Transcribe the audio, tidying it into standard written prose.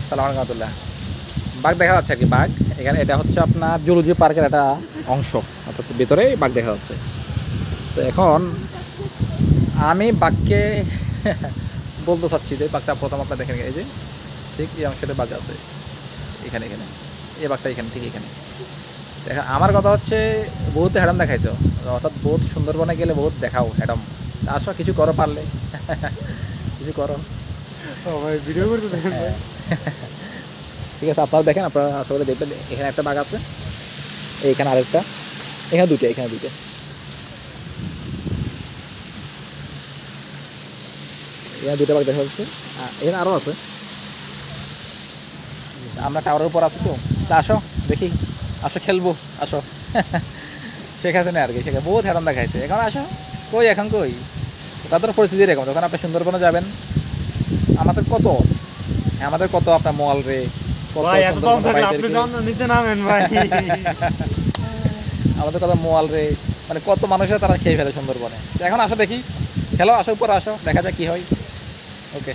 সালাম আলাইকুম রহমতুল্লাহ। বাঘ দেখা যাচ্ছে আর কি। বাঘ এখানে এটা হচ্ছে আপনার জুলজি পার্কের একটা অংশ, অর্থাৎ ভিতরে বাঘ দেখা যাচ্ছে। তো এখন আমি বাঘকে বলতে চাচ্ছি যে বাঘটা প্রথম আপনার দেখেন এই যে ঠিক এই অংশটা বাঘ আছে এখানে, এখানে এই বাঘটা এখানে ঠিক এখানে। দেখা আমার কথা হচ্ছে বহুত হ্যাডাম দেখাইছো, অর্থাৎ বহুত সুন্দরবনে গেলে বহুত দেখাও হ্যাডাম। আসো কিছু করো পারলে কিছু করো। ভাই ভিডিও করতে দেখেন ভাই। ঠিক আছে, আপনারা দেখেন, আপনারা আশা করে দেখবেন। এখানে একটা বাঘ আছে, এইখানে আরেকটা, এখানে দুটো, এখানে দুটো। এখানে দুটো বাঘ দেখা যাচ্ছে, এখানে আরও আছে। আমরা টাওয়ারের উপর আছি তো, তা আসো দেখি, আসো খেলবো, আসো। শেখাচ্ছে না আর কি, শেখা বহুত হ্যারান দেখাইছে। এখন আসো, কই এখন কই তাদের পরিস্থিতি এরকম। যখন আপনি সুন্দরবনে যাবেন, আমাদের কত আপনার মল রে, কত ভাই এত দাম থাকলে আপনি ভাইদেরকে, যান নিচে নামেন ভাই। আমাদের কথা মোয়াল রে, মানে কত মানুষের তারা খেয়ে ফেলে সুন্দরবনে। এখন আসো দেখি, খেলো, আসো উপরে আসো, দেখা যাক কি হয়। ওকে।